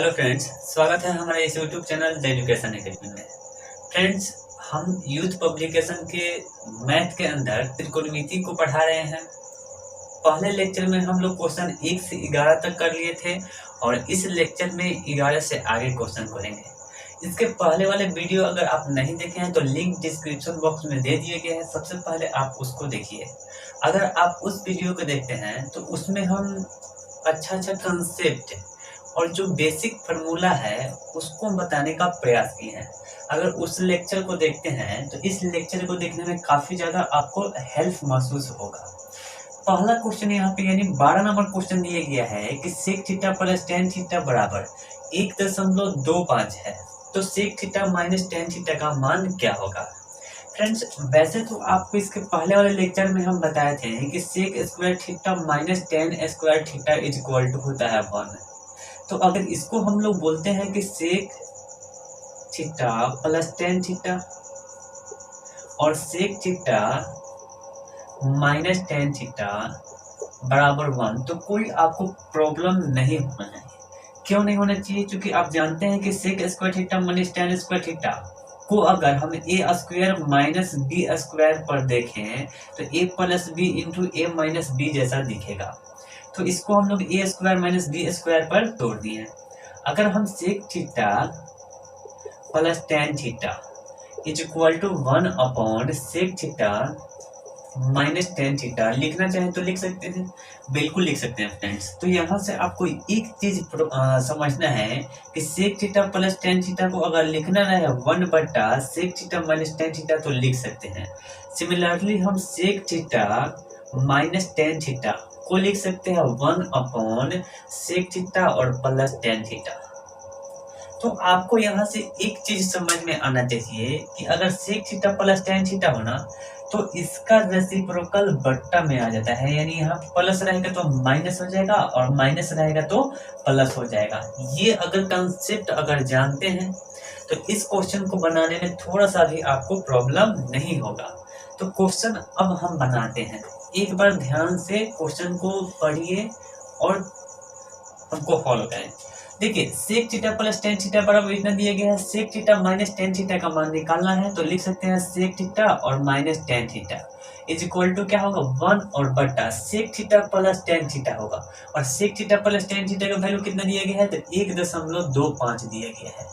Hello friends, स्वागत है हमारे इस YouTube channel the education academy में। फ्रेंड्स, हम यूथ पब्लिकेशन के मैथ के अंदर त्रिकोणमिति को पढ़ा रहे हैं। पहले लेक्चर में हम लोग क्वेश्चन 1 से 11 तक कर लिए थे और इस लेक्चर में 11 से आगे क्वेश्चन करेंगे। इसके पहले वाले वीडियो अगर आप नहीं देखे हैं तो लिंक डिस्क्रिप्शन बॉक्स में दे दिए गए हैं, सबसे पहले आप उसको देखिए। अगर आप उस वीडियो को देखते हैं तो उसमें हम अच्छा कंसेप्ट और जो बेसिक फार्मूला है उसको बताने का प्रयास किए हैं। अगर उस लेक्चर को देखते हैं तो इस लेक्चर को देखने में काफ़ी ज़्यादा आपको हेल्प महसूस होगा। पहला क्वेश्चन यहाँ पे यानी 12 नंबर क्वेश्चन दिया गया है कि sec theta plus tan theta बराबर 1.25 है, तो sec theta minus tan theta का मान क्या होगा। फ्रेंड्स, वैसे तो आपको इसके पहले वाले लेक्चर में हम बताए थे कि sec square theta minus tan square theta is equal to होता है 1। तो अगर इसको हम लोग बोलते हैं कि sec theta plus tan theta और sec theta minus tan theta बराबर 1, तो कोई आपको प्रॉब्लम नहीं होना चाहिए। क्यों नहीं होना चाहिए? क्योंकि आप जानते हैं कि sec square theta minus tan square theta को अगर हम a square minus b square पर देखें तो a plus b into a minus b जैसा दिखेगा। तो इसको हम लोग a square minus b square पर तोड़ दिए। अगर हम sec theta plus tan theta is equal to 1 upon sec theta minus tan theta लिखना चाहें तो लिख सकते हैं, बिल्कुल लिख सकते हैं फ्रेंड्स। तो यहाँ से आपको एक चीज समझना है कि sec theta plus tan theta को अगर लिखना रहे 1 बटा sec theta minus tan theta तो लिख सकते हैं। सिमिलरली हम sec theta minus tan theta को लिख सकते हैं 1 अपॉन सेक थीटा और प्लस टेन थीटा। तो आपको यहाँ से एक चीज समझ में आना चाहिए कि अगर sec theta plus tan theta होना तो इसका रेसिप्रोकल बट्टा में आ जाता है, यानी यहाँ प्लस रहेगा तो माइनस हो जाएगा और माइनस रहेगा तो प्लस हो जाएगा। ये अगर कंसेप्ट अगर जानते हैं तो इस क्वेश्चन को बनाने में थोड़ा सा भी आपको प्रॉब्लम नहीं होगा। तो क्वेश्चन अब हम बनाते हैं, एक बार ध्यान से क्वेश्चन को पढ़िए और हमको फॉलो करें। देखिए, sec theta plus tan theta बराबर इतना दिया गया है, sec theta minus tan theta का मान निकालना है तो लिख सकते हैं सेक थीटा और minus tan theta is equal to क्या होगा 1 और बटा sec theta plus tan theta होगा। और sec theta plus tan theta का वैल्यू कितना दिया गया है तो 1.25 दिया गया है।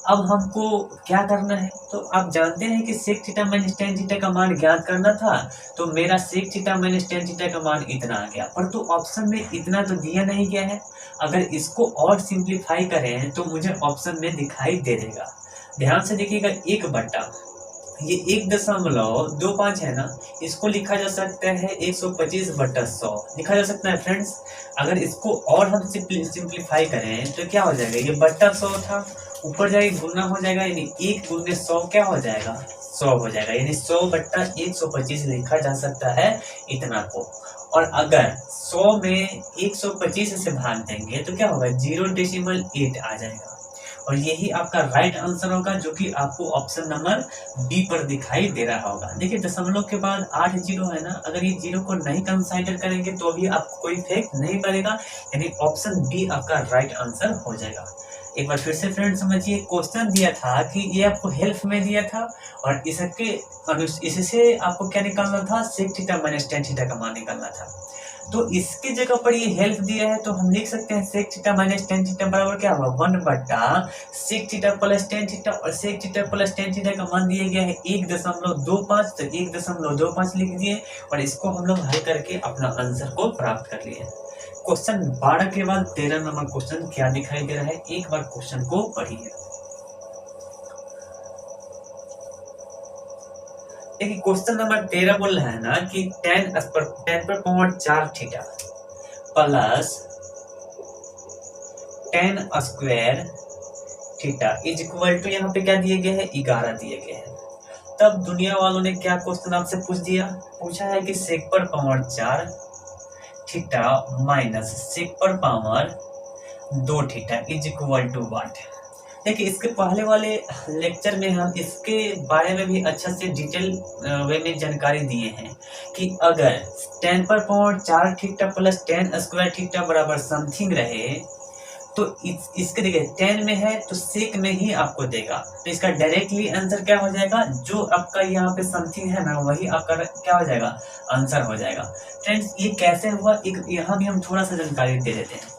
अब हमको क्या करना है, तो आप जानते हैं कि sec theta minus tan theta का मान ज्ञात करना था, तो मेरा sec theta minus tan theta का मान इतना आ गया, पर तो ऑप्शन में इतना तो दिया नहीं गया है। अगर इसको और सिंप्लीफाई करें तो मुझे ऑप्शन में दिखाई दे देगा। ध्यान से देखिएगा, 1 बटा ये 1.25 है ना, इसको लिखा जा सकता है 125 बटा 100 लिखा जा सकता है फ्रेंड्स। अगर इसको और हम सिंप्लीफाई करें तो क्या हो जाएगा, ये बट्टा 100 था, ऊपर जाएगा गुना हो जाएगा, यानी 1 गुने 100 क्या हो जाएगा 100 हो जाएगा, यानी 100 बट्टा 125 लिखा जा सकता है इतना को। और अगर 100 में 125 से भाग देंगे तो क्या होगा 0.8 आ जाएगा और यही आपका राइट आंसर होगा, जो कि आपको ऑप्शन नंबर बी पर दिखाई दे रहा होगा। देखिए, दशमलव के बाद 8 जीरो है ना, अगर ये जीरो को नहीं कंसीडर करेंगे तो भी आपको कोई इफेक्ट नहीं पड़ेगा, यानी ऑप्शन बी आपका राइट आंसर हो जाएगा। एक बार फिर से फ्रेंड समझिए, क्वेश्चन दिया था कि ये आपको हेल्प में दिया था और इससे आपको क्या निकालना था, sec theta minus tan theta का मान निकालना था। तो इसकी जगह पर ये हेल्प दिया है तो हम लिख सकते हैं sec theta minus tan theta बराबर क्या होगा 1 बटा sec theta plus tan theta, और sec theta plus tan theta का मान दिया गया है 1.25, तो 1.25 लिख दिए और इसको हम लोग हल करके अपना आंसर को प्राप्त कर लिए। क्वेश्चन 12 के बाद 13 नंबर क्वेश्चन क्या दिखाई दे रहा है, एक बार क्वेश्चन को पढ़िए। देखिए, क्वेश्चन नंबर 13 बोल रहा है ना कि टेन पर power 4 theta plus tan square theta is equal to, यहाँ पे क्या दिए गए हैं 11 दिए गए हैं। तब दुनिया वालों ने क्या क्वेश्चन आपसे पूछा है कि सेक पर पावर 4 थीटा माइनस सेक पर power 2 theta is equal to what. देखिए, इसके पहले वाले लेक्चर में हम इसके बारे में भी अच्छा से डिटेल वे में जानकारी दिए हैं कि अगर 10 पर power 4 theta plus 10 square theta बराबर समथिंग रहे तो इसके देखिए tan में है तो sec में ही आपको देगा, तो इसका डायरेक्टली आंसर क्या हो जाएगा, जो आपका यहाँ पे समथिंग है ना वही आपका क्या हो जाएगा, आंसर हो जाएगा। फ्रेंड्स ये कैसे हुआ, एक यहाँ भी हम थोड़ा सा जानकारी दे देते हैं।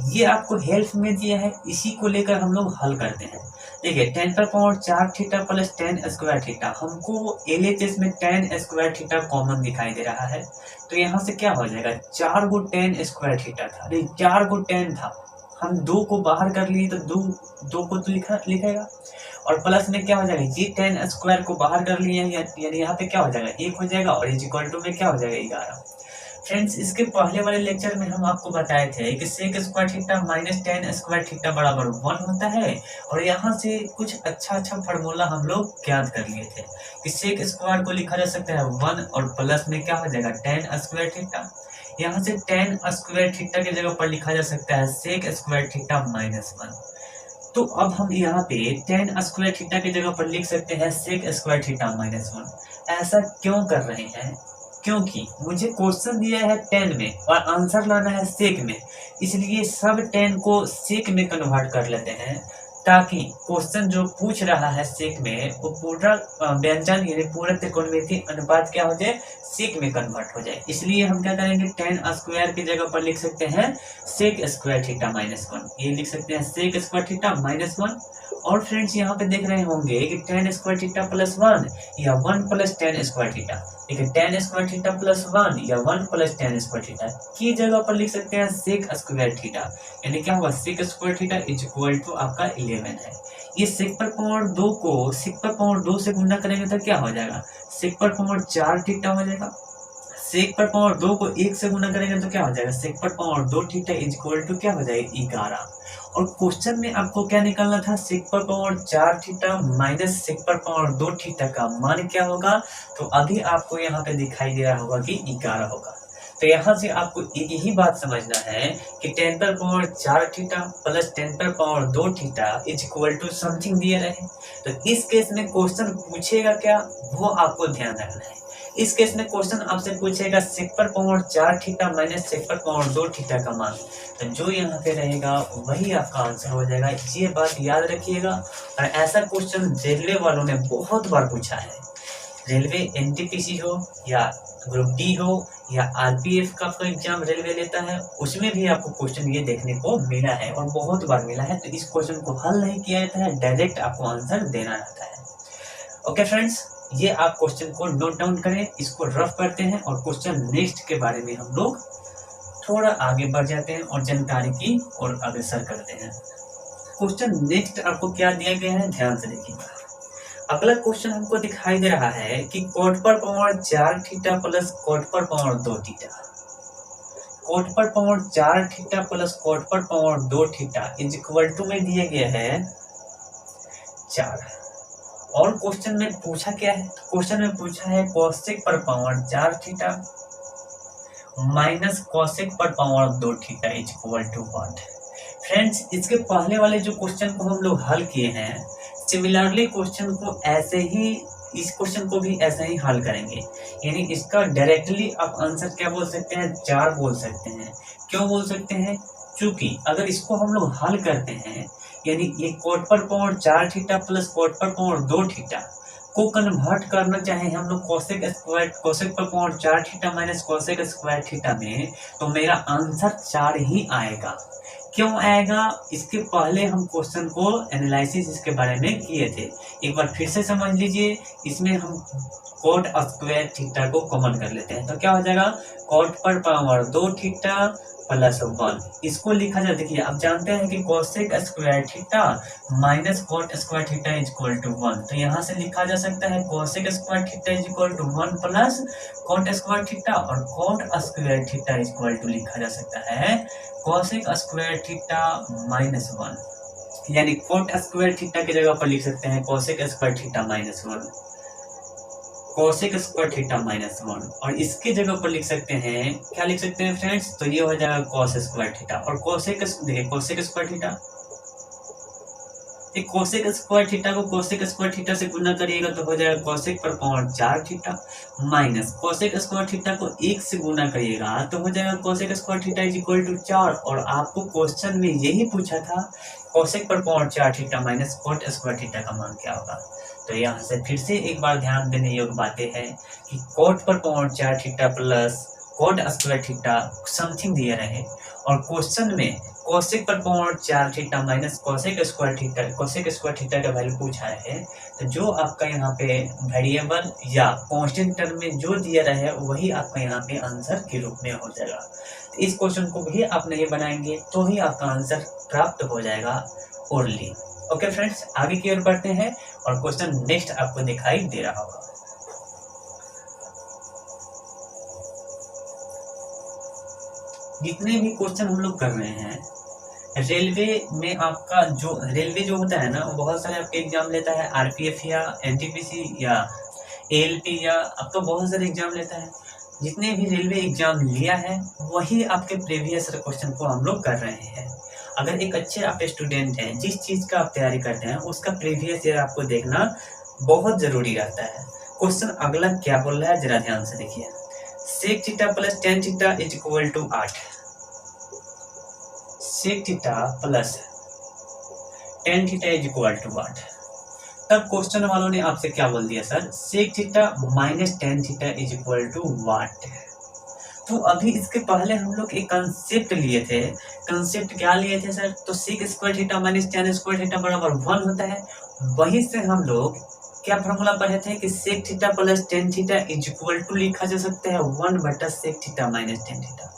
ये आपको हेल्प में दिया है, इसी को लेकर हम लोग हल करते हैं। देखिए 10 पर power 4 theta plus 10 square theta, हमको LHS में 10 स्क्वायर थीटा कॉमन दिखाई दे रहा है, तो यहाँ से क्या हो जाएगा, 4 गो 10 स्क्वायर थीटा था, अरे 4 गो 10 था, हम 2 को बाहर कर लिए तो 2 को तो लिखेगा, और प्लस में क्या हो जाएगा, ये 10 स्क्वायर को बाहर कर लिए यानी यहाँ पे क्या हो जाएगा 1 हो जाएगा, और इक्वल टू में क्या हो जाएगा 11। फ्रेंड्स इसके पहले वाले लेक्चर में हम आपको बताए थे कि sec square theta minus 10 square theta बराबर 1 होता है, और यहाँ से कुछ अच्छा फार्मूला हम लोग ज्ञात कर लिए थे कि सेक स्क्वायर को लिखा जा सकता है 1 और प्लस में क्या हो जाएगा 10 स्क्वायर थीटा, यहाँ से 10 स्क्वायर थीटा की जगह पर लिखा जा सकता है सेक स्क्वायर थीटा माइनस 1। तो अब हम यहाँ पे 10 स्क्वायर थीटा की जगह पर लिख सकते हैं सेक स्क्वायर थीटा माइनस 1। ऐसा क्यों कर रहे हैं, क्योंकि मुझे क्वेश्चन दिया है 10 में और आंसर लाना है सेक में, इसलिए सब 10 को सेक में कन्वर्ट कर लेते हैं, ताकि क्वेश्चन जो पूछ रहा है सेक में वो पूरा व्यंजन यानी पूरा त्रिकोणमितीय अनुपात क्या हो जाए, सेक में कन्वर्ट हो जाए। इसलिए हम क्या करेंगे 10 स्क्वायर की जगह पर लिख सकते हैं सेक स्क्वायर थीटा माइनस 1, ये लिख सकते हैं सेक स्क्वायर थीटा माइनस 1। और फ्रेंड्स यहाँ पे देख रहे होंगे कि 10 स्क्वायर थीटा प्लस 1 या 1 प्लस 10 स्क्वायर थीटा, ठीक है 10 स्क्वायर थीटा प्लस 1 या 1 प्लस 10 स्क्वायर थीटा की जगह पर लिख सकते हैं सेक स्क्वायर थीटा, यानी क्या होगा sec square theta is equal to आपका 11 है। ये सेक पर पावर 2 को सेक पर पावर 2 से गुणा करेंगे तो क्या हो जाएगा, सेक पर पावर 4 थीटा हो जाएगा, सेक पर पावर 2 को 1 से गुणा करेंगे तो क्या हो जाएगा, सेक पर power 2 theta is equal to क्या हो जाएगा 11। और क्वेश्चन में आपको क्या निकालना था, सेक पर पावर 4 थीटा माइनस सेक पर पावर 2 थीटा का मान क्या होगा, तो अभी आपको यहाँ पे दिखाई दे रहा होगा कि 11 होगा। तो यहाँ से आपको एक ही बात समझना है कि 10 पर पावर 4 थीटा प्लस 10 पर power 2 theta is equal to something दिया रहे। तो इस केस में क्वेश्चन पूछेगा क्या, वो आपको ध्यान रखना है। इस केस में क्वेश्चन आपसे पूछेगा सेक पर पावर 4 थीटा माइनस सेक पर पावर 2 थीटा का मान, तो जो यहाँ पे रहेगा वही आपका आंसर हो जाएगा, ये बात याद रखिएगा। और ऐसा क्वेश्चन रेलवे वालों ने बहुत बार पूछा है, रेलवे NTPC हो या ग्रुप डी हो या RPF का कोई एग्जाम रेलवे लेता है, उसमें भी आपको क्वेश्चन ये देखने को मिला है और बहुत बार मिला है। तो इस क्वेश्चन को हल नहीं किया जाता है, डायरेक्ट आपको आंसर देना रहता है। ओके फ्रेंड्स, ये आप क्वेश्चन को नोट डाउन करें, इसको रफ करते हैं और क्वेश्चन नेक्स्ट के बारे में हम लोग थोड़ा आगे बढ़ जाते हैं और जानकारी की ओर अग्रसर करते हैं। क्वेश्चन नेक्स्ट आपको क्या दिया गया है, ध्यान से देखिएगा। अगला क्वेश्चन हमको दिखाई दे रहा है कि कोट पर पावर 4 थीटा प्लस कोट पर पावर 2 थीटा, कोट पर पावर 4 थीटा प्लस कोट पर power 2 theta is equal to में दिया गया है 4। और क्वेश्चन में पूछा क्या है, क्वेश्चन में पूछा है कोसेक पर पावर 4 थीटा माइनस कोसेक पर power 2 theta is equal to what. Friends इसके पहले वाले जो क्वेश्चन को हम लोग हल किए हैं, सिमिलरली क्वेश्चन को ऐसे ही इस क्वेश्चन को भी ऐसे ही हल करेंगे, यानी इसका डायरेक्टली आप आंसर क्या बोल सकते हैं, 4 बोल सकते हैं। क्यों बोल सकते हैं, क्योंकि अगर इसको हम लोग हल करते हैं, यानी ये कोट पर पावर 4 थीटा प्लस कोट पर पावर 2 थीटा को कन्वर्ट करना चाहे हम लोग कोसेक पर power 4 theta minus cosec square theta में, तो मेरा आंसर 4 ही आएगा। क्यों आएगा, इसके पहले हम क्वेश्चन को एनालिसिस इसके बारे में किए थे, एक बार फिर से समझ लीजिए। इसमें हम कोट स्क्वायर थीटा को कॉमन कर लेते हैं, तो क्या हो जाएगा कोट पर पावर 2 थीटा प्लस 1, इसको लिखा जाए। देखिए आप जानते हैं कि cosec square theta minus cot square theta is equal to 1, तो यहाँ से लिखा जा सकता है cosec square theta is equal to 1 plus cot square theta, और cot square theta is equal to लिखा जा सकता है कोसेक स्क्वायर थीटा माइनस 1, यानी कोट स्क्वायर थीटा की जगह पर लिख सकते हैं cosec square theta minus 1, cosec square theta minus 1, और इसके जगह पर लिख सकते हैं, क्या लिख सकते हैं फ्रेंड्स, तो ये हो जाएगा कोस स्क्वायर थीटा। और कोसेक देखिए कोसेक स्क्वायर थीटा ये कोसेक स्क्वायर थीटा को कोसेक स्क्वायर थीटा से गुना करिएगा तो हो जाएगा कोसेक पर power 4 theta, minus cosec square theta को 1 से गुना करिएगा तो हो जाएगा cosec square theta is equal to 4। और आपको क्वेश्चन में यही पूछा था कोसेक पर power 4 theta minus cot square theta का मान क्या होगा। तो यहाँ से फिर से एक बार ध्यान देने योग्य बातें हैं कि कोट पर power 4 theta plus cot square theta something दिया रहे और क्वेश्चन में कोसेक पर power 4 theta minus cosec square theta का वैल्यू पूछा है। तो जो आपका यहाँ पे वेरिएबल या कांस्टेंट टर्म में जो दिया रहे वही आपका यहाँ पे आंसर के रूप में हो जाएगा। तो इस क्वेश्चन को भी आप नहीं बनाएंगे तो ही आपका आंसर प्राप्त हो जाएगा ओनली। ओके फ्रेंड्स, आगे की ओर बढ़ते हैं और क्वेश्चन नेक्स्ट आपको दिखाई दे रहा होगा। जितने भी क्वेश्चन हम लोग कर रहे हैं रेलवे में, आपका जो रेलवे जो होता है ना वो बहुत सारे आपके एग्जाम लेता है, आरपीएफ या एनटीपीसी या एएलपी या आपका बहुत सारे एग्जाम लेता है। जितने भी रेलवे एग्जाम लिया है वही आपके प्रीवियस क्वेश्चन को हम लोग कर रहे हैं। अगर एक अच्छे आप स्टूडेंट हैं, जिस चीज़ का आप तैयारी करते हैं उसका प्रीवियस ईयर आपको देखना बहुत ज़रूरी रहता है। क्वेश्चन अगला क्या बोल रहा है जरा ध्यान से देखिए। Sec theta plus tan theta is equal to 8। Sec theta plus tan theta is equal to 8। तब क्वेश्चन वालों ने आपसे क्या बोल दिया sir, sec theta minus tan theta is equal to what. तो अभी इसके पहले हम लोग एक कंसेप्ट लिए थे। कंसेप्ट क्या लिए थे सर, तो sec square theta minus tan square theta बराबर 1 होता है। वहीं से हम लोग क्या फॉर्मूला पढ़े थे कि sec theta plus tan theta is equal to लिखा जा सकता है 1 बटा sec theta minus tan theta.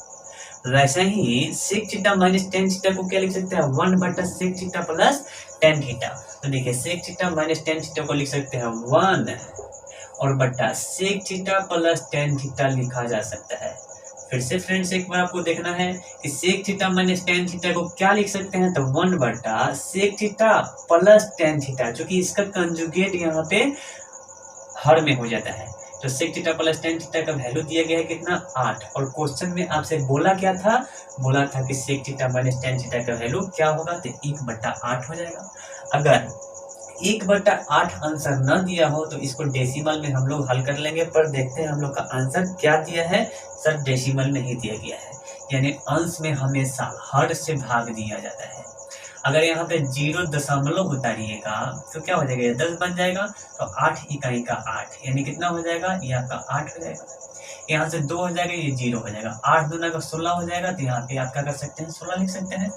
वैसे ही sec theta minus tan theta को क्या लिख सकते हैं 1 बटा sec theta plus tan theta. तो देखिए sec theta minus tan theta को लिख सकते हैं 1 और बटा sec theta plus tan theta लिखा जा सकता है। फिर से फ्रेंड्स एक बार आपको देखना है कि sec theta minus tan theta को क्या लिख सकते हैं, तो 1 बटा sec theta plus tan theta, क्योंकि इसका कंजुगेट यहाँ पे हर में हो जाता है। तो sec theta plus tan theta का वैल्यू दिया गया है कितना 8। और क्वेश्चन में आपसे बोला क्या था, बोला था कि sec theta minus tan theta का वैल्यू क्या होगा, तो 1 बटा 8 हो जाएगा। अगर 1 बटा 8 आंसर न दिया हो तो इसको डेसिमल में हम लोग हल कर लेंगे, पर देखते हैं हम लोग का आंसर क्या दिया है। सर डेसिमल में ही दिया गया है, यानी अंश में हमेशा हर से भाग दिया जाता है। अगर यहाँ पे 0 उतारिएगा तो क्या हो जाएगा, 10 बन जाएगा। तो 8 इकाई का 8 यानी कितना हो जाएगा, ये आपका 8 हो जाएगा। यहाँ से 2 हो जाएगा, ये 0 हो जाएगा। 8 दूना का 16 हो जाएगा, तो यहाँ पे आप क्या कर सकते हैं 16 लिख सकते हैं।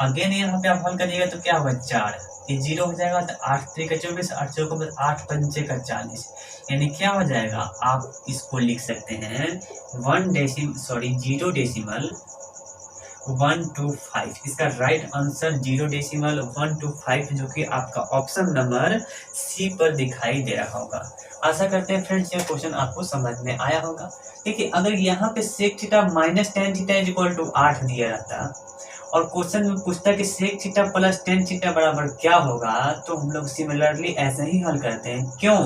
अगेन यहाँ पे आप हल करिएगा तो क्या होगा 4, ये 0 हो जाएगा। तो 8 3 का 24, 8 4 का 8 5 का 40, यानी क्या हो जाएगा, आप इसको लिख सकते हैं 0 डेसिमल 125। इसका राइट आंसर 0 डेसिमल 125 जो कि आपका ऑप्शन नंबर सी पर दिखाई दे रहा होगा। आशा करते हैं फ्रेंड्स यह क्वेश्चन आपको समझ में आया होगा। देखिए अगर यहाँ पे sec theta minus tan theta is equal to 8 दिया रहता और क्वेश्चन में पूछता कि sec theta plus tan theta बराबर क्या होगा, तो हम लोग सिमिलरली ऐसे ही हल करते हैं। क्यों,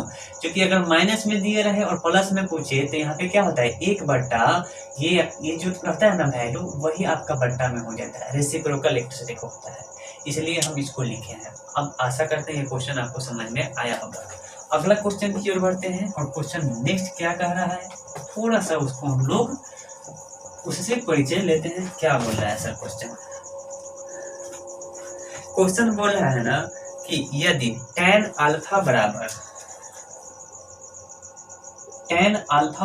क्योंकि अगर माइनस में दिए रहे और प्लस में पूछे तो यहाँ पे क्या होता है 1 बट्टा ये जो रहता है ना वैल्यू, वही आपका बट्टा में हो जाता है, रेसिप्रोकल इलेक्ट्रिसिटी होता है, इसलिए हम इसको लिखे हैं। अब आशा करते हैं ये क्वेश्चन आपको समझ में आया होगा। अगला क्वेश्चन की ओर बढ़ते हैं और क्वेश्चन नेक्स्ट क्या कह रहा है, थोड़ा सा उसको हम लोग उससे परिचय लेते हैं। क्या बोल रहा है सर क्वेश्चन बोल रहा है ना कि यदि tan अल्फा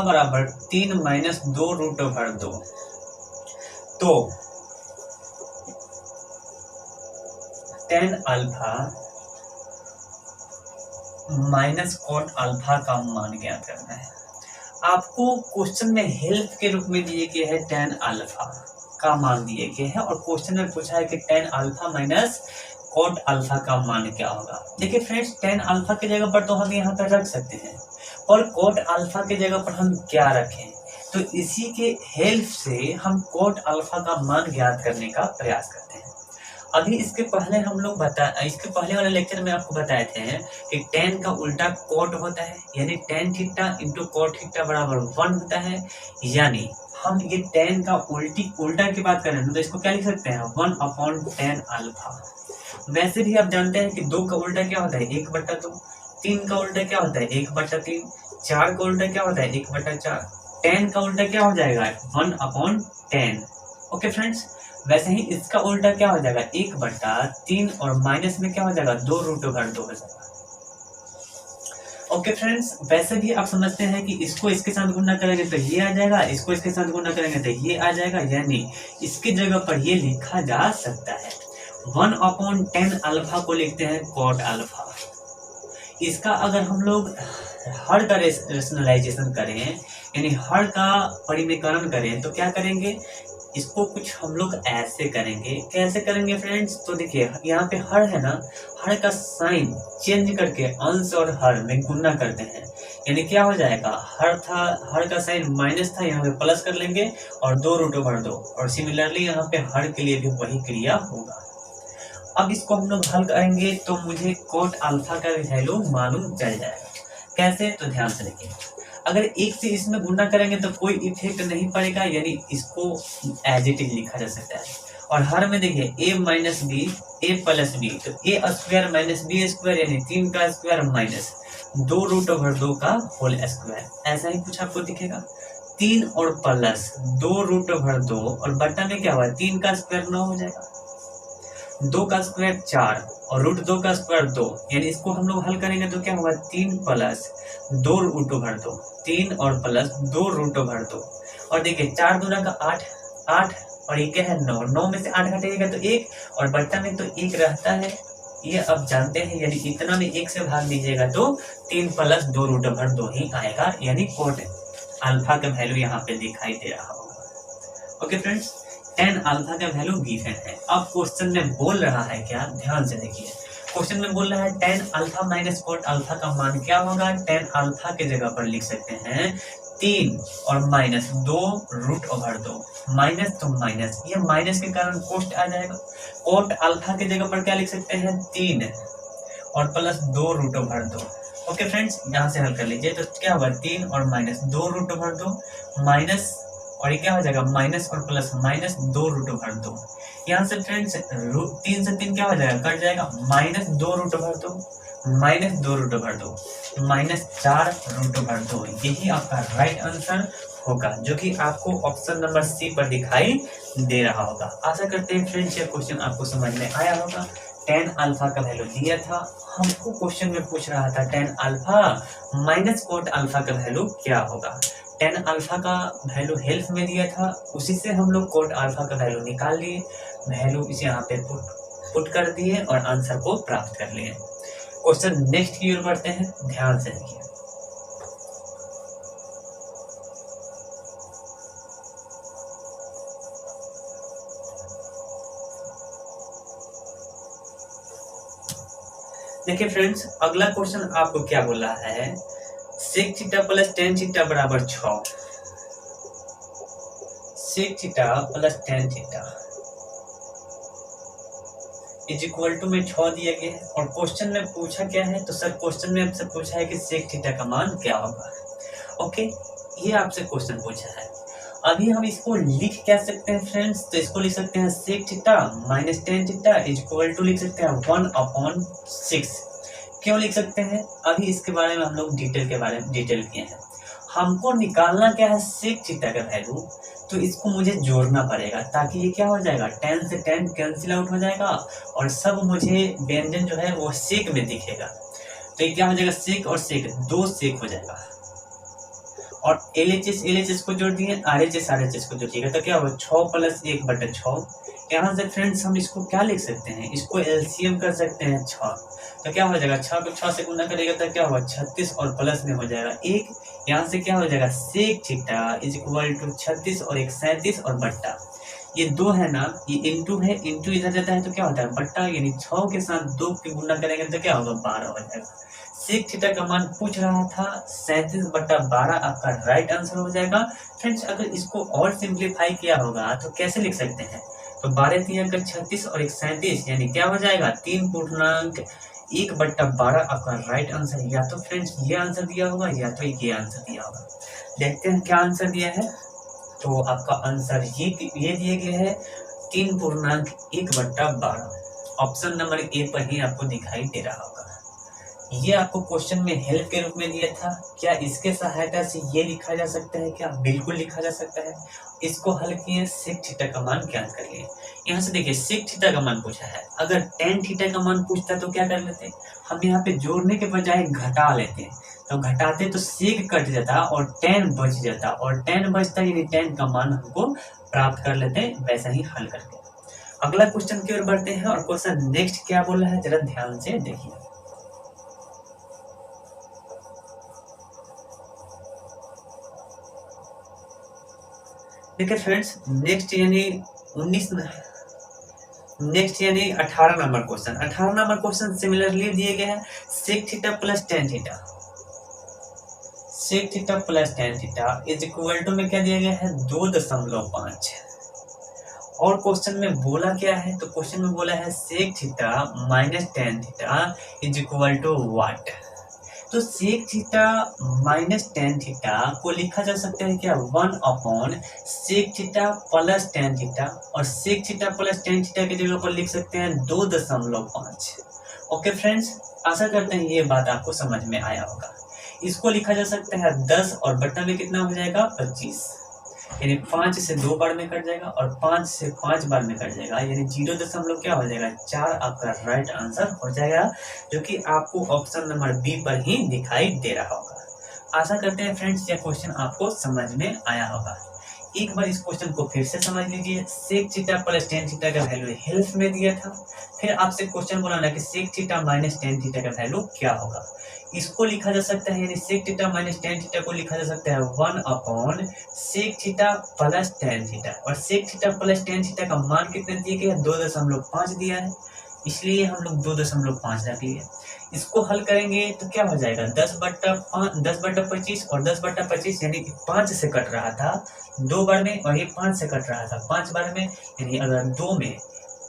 बराबर 3 माइनस 2 रूट ओवर 2, तो tan alpha minus cot alpha का मान ज्ञात करना है। आपको क्वेश्चन में हेल्प के रूप में दिए गए है tan अल्फा का मान दिए गए हैं और क्वेश्चन में पूछा है कि tan alpha minus cot alpha का मान क्या होगा। देखिए फ्रेंड्स tan अल्फा की जगह पर तो हम यहाँ पर रख सकते हैं और कॉट अल्फा की जगह पर हम क्या रखें, तो इसी के हेल्प से हम कॉट अल्फा का मान ज्ञात करने का प्रयास करते हैं। अभी इसके पहले इसके पहले वाले लेक्चर में आपको बताए थे कि tan का उल्टा कॉट होता है, यानी tan theta into cot theta बराबर 1 होता है। यानी हम ये tan का उल्टा की बात करें तो इसको क्या लिख सकते हैं 1/tan अल्फा। वैसे भी आप जानते हैं कि 2 का उल्टा क्या होता है 1/2, 3 का उल्टा क्या होता है 1/3, 4 का उल्टा क्या होता है 1/4, 10 का उल्टा क्या हो जाएगा 1/10। ओके फ्रेंड्स, वैसे ही इसका उल्टा क्या हो जाएगा 1/3 और माइनस में क्या हो जाएगा 2√2 हो जाएगा। ओके फ्रेंड्स, वैसे भी आप समझते हैं कि इसको इसके साथ गुणा करेंगे तो ये आ जाएगा, इसको इसके साथ गुणा करेंगे तो ये आ जाएगा, यानी इसकी जगह पर ये लिखा जा सकता है 1/10 अल्फा को लिखते हैं कॉट अल्फा। इसका अगर हम लोग हर का रेशनलाइजेशन करें, यानी हर का परिमीकरण करें, तो क्या करेंगे, इसको कुछ हम लोग ऐसे करेंगे। कैसे करेंगे फ्रेंड्स, तो देखिए यहाँ पे हर है ना, हर का साइन चेंज करके अंश और हर में गुना करते हैं, यानी क्या हो जाएगा, हर का साइन माइनस था, यहाँ पे प्लस कर लेंगे और 2√2, और सिमिलरली यहाँ पे हर के लिए भी वही क्रिया होगा। अब इसको हम लोग हल करेंगे तो मुझे कोट अल्फा का वैल्यू मालूम चल जाएगा। कैसे, तो ध्यान से देखिए, अगर एक से इसमें गुना करेंगे तो कोई इफेक्ट नहीं पड़ेगा, यानी इसको एज इट इज लिखा जा सकता है। और हर में देखिए a minus b a plus b, तो a square minus b square यानी 3 का स्क्वायर माइनस 2√2 का होल स्क्वायर, ऐसा ही कुछ आपको दिखेगा। 3 और प्लस 2√2 और बट्टा में क्या हुआ 3 का स्क्वायर 9 हो जाएगा, 2 का स्क्वायर 4 और √2 का स्क्वायर 2, यानी इसको हम लोग हल करेंगे तो क्या होगा 3 प्लस 2√2, 3 और प्लस 2√2, और देखिए 4 दूना का 8, 8 और ये क्या है 9, 9 में से 8 घटेगा तो 1, और बट्टा में तो 1 रहता है, ये अब जानते हैं, यानी इतना में 1 से भाग दीजिएगा तो 3 प्लस 2√2 ही आएगा, यानी कोट अल्फा का वैल्यू यहाँ पे दिखाई दे रहा होगा। ओके फ्रेंड्स, tan अल्फा का वैल्यू गिवन है। अब क्वेश्चन में बोल रहा है क्या, ध्यान से देखिए, क्वेश्चन में बोल रहा है tan alpha minus cot alpha का मान क्या होगा। tan अल्फा के जगह पर लिख सकते हैं 3 और माइनस 2√2, माइनस तो माइनस, ये माइनस के कारण कोष्ट आ जाएगा। कोट अल्फा के जगह पर क्या लिख सकते हैं 3 और प्लस 2√2। ओके फ्रेंड्स, यहाँ से हल कर लीजिए तो क्या होगा 3 और माइनस 2√2 माइनस, और ये क्या हो जाएगा माइनस और प्लस माइनस 2√2। यहाँ से फ्रेंड्स 3 से 3 क्या हो जाएगा कट जाएगा, माइनस 2√2 माइनस 2√2 माइनस 4√2, यही आपका राइट आंसर होगा, जो कि आपको ऑप्शन नंबर सी पर दिखाई दे रहा होगा। आशा करते हैं फ्रेंड्स ये क्वेश्चन आपको समझ में आया होगा। tan अल्फा का वैल्यू दिया था, हमको क्वेश्चन में पूछ रहा था tan alpha minus cot alpha का वैल्यू क्या होगा। tan अल्फा का वैल्यू हेल्प में दिया था, उसी से हम लोग कोट अल्फा का वैल्यू निकाल लिए, वैल्यू इसे यहाँ पे पुट कर दिए और आंसर को प्राप्त कर लिए। क्वेश्चन नेक्स्ट की ओर बढ़ते हैं, ध्यान से देखिए। देखिए फ्रेंड्स, अगला क्वेश्चन आपको क्या बोल रहा है, sec theta plus tan theta बराबर 6, sec theta plus tan theta is equal to में 6 दिया गया है, और क्वेश्चन में पूछा क्या है, तो सर क्वेश्चन में आपसे पूछा है कि sec थीटा का मान क्या होगा। ओके, ये आपसे क्वेश्चन पूछा है। अभी हम इसको लिख क्या सकते हैं फ्रेंड्स, तो इसको लिख सकते हैं sec theta minus tan theta is equal to लिख सकते हैं 1/6। क्यों लिख सकते हैं, अभी इसके बारे में हम लोग डिटेल किए हैं। हमको निकालना क्या है sec थीटा का वैल्यू, तो इसको मुझे जोड़ना पड़ेगा, ताकि ये क्या हो जाएगा tan से tan कैंसिल आउट हो जाएगा, और सब मुझे व्यंजन जो है वो sec में दिखेगा। तो ये क्या हो जाएगा sec और sec 2 sec हो जाएगा, और LHS को जोड़ दिए, RHS को जोड़िएगा तो क्या होगा 6 प्लस 1/6। यहाँ से फ्रेंड्स हम इसको क्या लिख सकते हैं, इसको LCM कर सकते हैं 6, तो क्या हो जाएगा 6 को 6 से गुना करेगा तो क्या होगा 36, और प्लस में हो जाएगा 1, यहाँ से क्या हो जाएगा sec theta is equal to 36 और 1 37 और बट्टा, ये 2 है ना, ये इंटू है, इंटू इधर जाता है तो क्या होता है बट्टा, यानी 6 के साथ 2 की गुना करेंगे तो क्या होगा 12 हो जाएगा। sec थीटा का मान पूछ रहा था, 37/12 आपका राइट आंसर हो जाएगा। फ्रेंड्स, अगर इसको और सिंप्लीफाई किया होगा तो कैसे लिख सकते हैं, तो 12 3 का 36 और 1 37, यानी क्या हो जाएगा 3/1/12 आपका राइट आंसर। या तो फ्रेंड्स ये आंसर दिया होगा या तो ये आंसर दिया होगा। देखते हैं क्या आंसर दिया है, तो आपका आंसर ये दिया गया है 3/1/12। ऑप्शन नंबर ए पर ही आपको दिखाई दे रहा होगा। ये आपको क्वेश्चन में हेल्प के रूप में दिया था। क्या इसके सहायता से ये लिखा जा सकता है? क्या बिल्कुल लिखा जा सकता है। इसको हल किए, सेक थीटा का मान ज्ञात कर लिए। यहाँ से देखिए सेक थीटा का मान पूछा है, अगर टेन थीटा का मान पूछता तो क्या कर लेते, हम यहाँ पे जोड़ने के बजाय घटा लेते। तो घटाते तो सेक कट जाता और टेन बच जाता, और टेन बचता यानी टेन का मान हमको प्राप्त कर लेते, वैसा ही हल करके। अगला क्वेश्चन की ओर बढ़ते हैं, और क्वेश्चन नेक्स्ट क्या बोला है जरा ध्यान से देखिए। देखिए फ्रेंड्स, नेक्स्ट यानी 18 number question. 18 number question similarly दिए गए हैं, sec theta plus tan theta, sec theta plus tan theta is equal to में क्या दिया गया है 2.5। और क्वेश्चन में बोला क्या है, तो क्वेश्चन में बोला है sec theta minus tan theta is equal to what. तो sec theta minus tan theta को लिखा जा सकता है क्या 1 upon sec theta plus tan theta, और sec theta plus tan theta की जगह पर लिख सकते हैं 2.5। ओके फ्रेंड्स, आशा करते हैं ये बात आपको समझ में आया होगा। इसको लिखा जा सकता है 10 और बटा में कितना हो जाएगा 25, यानी 5 से 2 बार में कट जाएगा और 5 से 5 बार में कट जाएगा, यानी 0 क्या हो जाएगा 4 आपका राइट आंसर हो जाएगा, जो कि आपको ऑप्शन नंबर बी पर ही दिखाई दे रहा होगा। आशा करते हैं फ्रेंड्स यह क्वेश्चन आपको समझ में आया होगा। एक बार इस क्वेश्चन को फिर से समझ लीजिए। Sec theta plus tan theta का वैल्यू हेल्प में दिया था, फिर आपसे क्वेश्चन बोला कि sec theta minus tan theta का वैल्यू क्या होगा। इसको लिखा जा सकता है, यानी sec theta minus tan theta को लिखा जा सकता है 1 upon sec theta plus tan theta, और sec theta plus tan theta का मान कितने दिए गए 2.5 दिया है, इसलिए हम लोग 2.5 रख लिए। इसको हल करेंगे तो क्या हो जाएगा 10/25 और 10/25 यानी 5 से कट रहा था 2 बार में, और ये 5 से कट रहा था 5 बार में, यानी अगर 2 में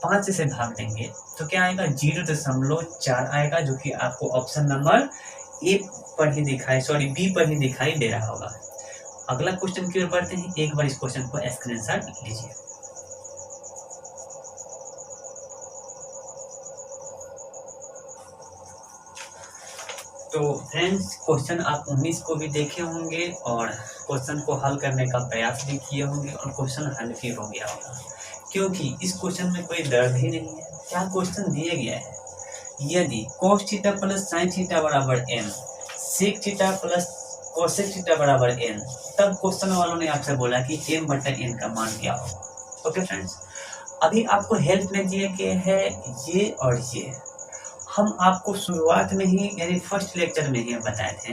5 से भाग देंगे तो क्या आएगा 0.4 आएगा, जो कि आपको ऑप्शन नंबर ए पर ही बी पर ही दिखाई दे रहा होगा। अगला क्वेश्चन की ओर बढ़ते हैं, एक बार इस क्वेश्चन को स्क्रीनशॉट लीजिए। तो फ्रेंड्स, क्वेश्चन आप 19 को भी देखे होंगे और क्वेश्चन को हल करने का प्रयास भी किए होंगे, और क्वेश्चन हल भी हो गया होगा, क्योंकि इस क्वेश्चन में कोई दर्द ही नहीं है। क्या क्वेश्चन दिया गया है, यदि cos theta plus sin theta बराबर n, sec theta plus cosec theta बराबर n, तब क्वेश्चन वालों ने आपसे बोला कि m/n का मान क्या होगा। ओके फ्रेंड्स, अभी आपको हेल्प में दिए गए है ये और ये। हम आपको शुरुआत में ही यानी फर्स्ट लेक्चर में ही बताए थे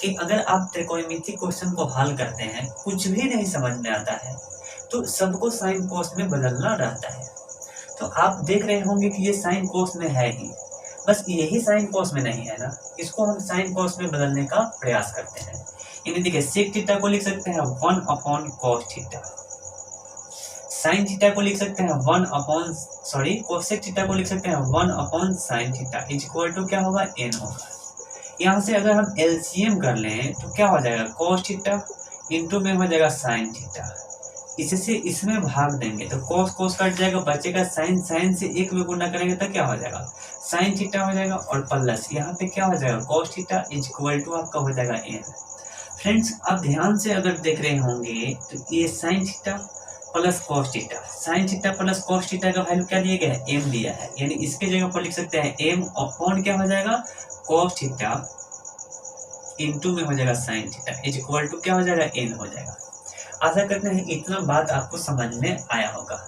कि अगर आप त्रिकोणमिति क्वेश्चन को हल करते हैं, कुछ भी नहीं समझ में आता है, तो सबको साइन कोस में बदलना रहता है। तो आप देख रहे होंगे कि ये साइन कोस में है ही, बस यही साइन कोस में नहीं है ना, इसको हम साइन कोस में बदलने का प्रयास करते हैं। यानी देखिए सेक थीटा को लिख सकते हैं 1 upon cos theta, sine theta को लिख सकते हैं कोसेक थीटा को लिख सकते हैं 1 upon sine theta is equal to क्या होगा n होगा। यहाँ से अगर हम एलसीएम कर लें तो क्या हो जाएगा कॉस थीटा इंटू में हो जाएगा साइन थीटा, इससे इसमें भाग देंगे तो कॉस कॉस कट जाएगा, बचेगा साइन, साइन से 1 में गुणा करेंगे तो क्या हो जाएगा साइन थीटा हो जाएगा, और प्लस यहाँ पे क्या हो जाएगा cos theta is equal to आपका हो जाएगा n। फ्रेंड्स, आप ध्यान से अगर देख रहे होंगे तो ये sine theta plus cos theta, sine theta plus cos theta का वैल्यू क्या दिया गया है m दिया है, यानी इसके जगह पर लिख सकते हैं m अपॉन क्या हो जाएगा कॉस थीटा इंटू में हो जाएगा sine theta is equal to क्या हो जाएगा n हो जाएगा। आशा करते हैं इतना बात आपको समझ में आया होगा।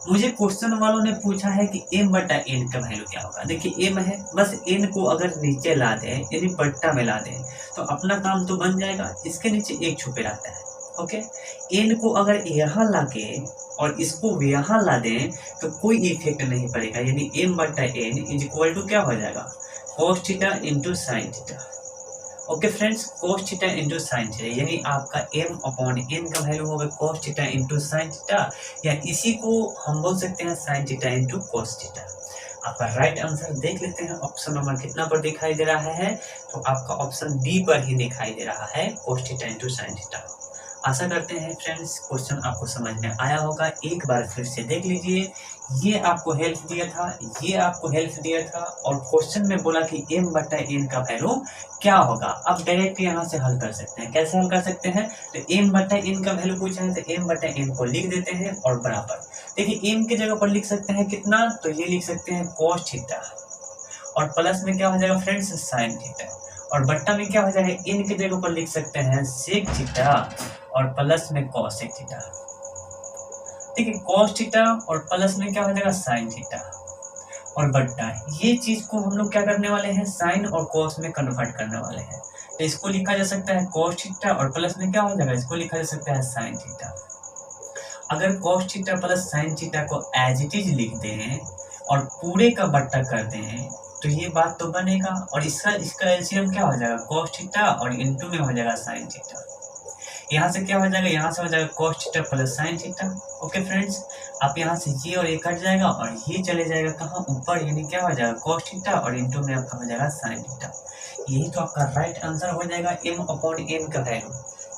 मुझे क्वेश्चन वालों ने पूछा है कि m/n का वैल्यू क्या होगा। देखिए m है, बस n को अगर नीचे ला दें यानी बट्टा में ला दें तो अपना काम तो बन जाएगा, इसके नीचे एक छुपे रहता है। ओके, n को अगर यहाँ ला के और इसको यहाँ ला दें तो कोई इफेक्ट नहीं पड़ेगा, यानी m/n इज इक्वल टू क्या हो जाएगा cos theta into sine theta. Okay friends, cos theta into sine theta, यानी आपका m/n का वैल्यू होगा cos theta into sine theta, या इसी को हम बोल सकते हैं sine theta into cos theta. आपका राइट आंसर देख लेते हैं, ऑप्शन नंबर कितना पर दिखाई दे रहा है, तो आपका ऑप्शन बी पर ही दिखाई दे रहा है cos theta into sine theta. आशा करते हैं फ्रेंड्स क्वेश्चन आपको समझ में आया होगा। एक बार फिर से देख लीजिए ये आपको हेल्प दिया था, ये आपको हेल्प दिया था, और क्वेश्चन में बोला कि m बटा n का वैल्यू क्या होगा। अब डायरेक्ट यहाँ से हल कर सकते हैं। कैसे हल कर सकते हैं? तो m बटा n का वैल्यू पूछा है तो m बटा n को लिख देते हैं और बराबर, देखिए m की जगह पर लिख सकते हैं कितना, तो ये लिख सकते हैं cos थीटा, और प्लस में क्या हो जाएगा फ्रेंड्स sin थीटा, और बट्टा में क्या हो जाएगा, n की जगह पर लिख सकते हैं sec थीटा और प्लस में cosec थीटा। ठीक है, cos थीटा और प्लस में क्या हो जाएगा sin थीटा और बट्टा, ये चीज को हम लोग क्या करने वाले हैं, sin और cos में कन्वर्ट करने वाले हैं। तो इसको लिखा जा सकता है cos थीटा और प्लस में क्या हो जाएगा, इसको लिखा जा सकता है sin थीटा। अगर cos theta plus sin theta को एज इट इज लिख दें और पूरे का बट्टा कर दें तो ये बात तो बनेगा, और इसका एलसीएम क्या हो जाएगा, cos थीटा और इनटू में हो जाएगा sin थीटा। यहाँ से क्या हो जाएगा, यहाँ से हो जाएगा cos theta plus sin theta. Okay friends, आप यहाँ से ये और ये कट जाएगा और ये चले जाएगा कहाँ, ऊपर, यानी क्या हो जाएगा cos थीटा और इनटू में आपका हो जाएगा sin थीटा। यही तो आपका राइट आंसर हो जाएगा m अपॉन n का वैल्यू।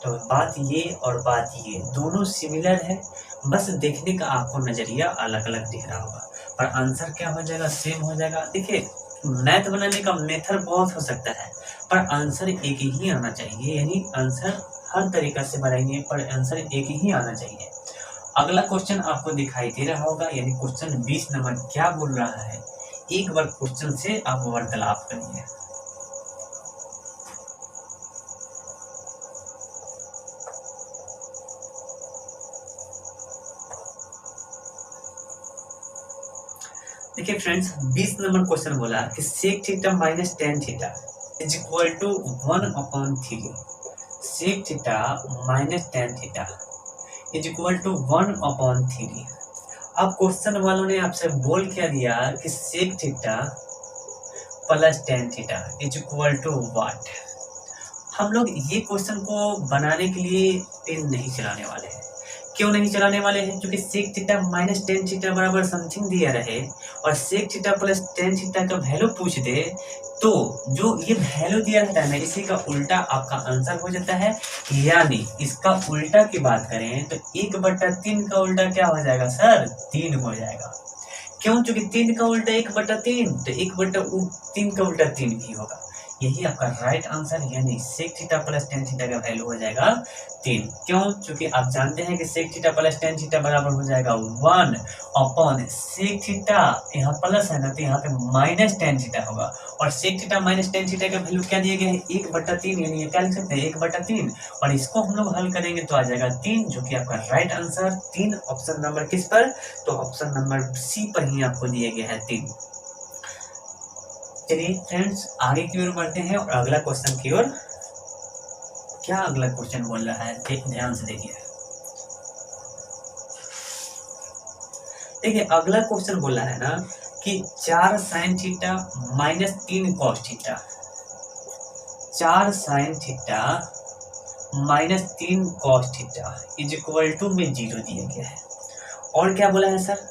तो बात ये और बात ये दोनों सिमिलर है, बस देखने का आपको नजरिया अलग अलग दिख रहा होगा, पर आंसर क्या हो जाएगा, सेम हो जाएगा। देखिए, मैथ बनाने का मेथड बहुत हो सकता है पर आंसर एक ही आना चाहिए, यानी आंसर हर तरीका से बनाएंगे पर आंसर एक ही आना चाहिए। अगला क्वेश्चन आपको दिखाई दे रहा होगा, यानी क्वेश्चन 20 नंबर क्या बोल रहा है, एक बार क्वेश्चन से आप वार्तालाप करिए। देखिए फ्रेंड्स, 20 नंबर क्वेश्चन बोला कि sec theta minus tan theta is equal to 1/3। sec theta minus tan theta is equal to 1/3। अब क्वेश्चन वालों ने आपसे बोल क्या दिया कि sec theta plus tan theta is equal to what. हम लोग ये क्वेश्चन को बनाने के लिए पेन नहीं चलाने वाले हैं। क्यों नहीं चलाने वाले हैं? क्योंकि sec theta minus tan theta बराबर समथिंग दिया रहे और sec theta plus tan theta का वैल्यू पूछ दे तो जो ये वैल्यू दिया रहता है ना, इसी का उल्टा आपका आंसर हो जाता है। यानी इसका उल्टा की बात करें तो 1/3 का उल्टा क्या हो जाएगा सर, 3 हो जाएगा। क्यों? क्योंकि 3 का उल्टा 1/3, तो 1/3 का उल्टा 3 भी होगा। यही आपका राइट आंसर, यानी sec theta plus tan theta का वैल्यू हो जाएगा 3। क्यों? क्योंकि आप जानते हैं कि sec theta plus tan theta बराबर हो जाएगा 1/sec थीटा, यहाँ प्लस है ना तो यहाँ पे माइनस tan थीटा होगा, और sec theta minus tan theta का वैल्यू क्या दिया गया है, 1/3, यानी ये क्या लिख सकते हैं 1/3, और इसको हम लोग हल करेंगे तो आ जाएगा 3, जो कि आपका राइट आंसर 3 ऑप्शन नंबर किस पर, तो ऑप्शन नंबर सी पर ही आपको दिया गया है 3। चलिए फ्रेंड्स, आगे की ओर बढ़ते हैं और अगला क्वेश्चन की ओर। क्या अगला क्वेश्चन बोल रहा है, ध्यान से देखिए। देखिए, अगला क्वेश्चन बोला है ना कि 4 sin theta minus 3 cos theta, 4 sin theta minus 3 cos theta is equal to में 0 दिया गया है। और क्या बोला है सर,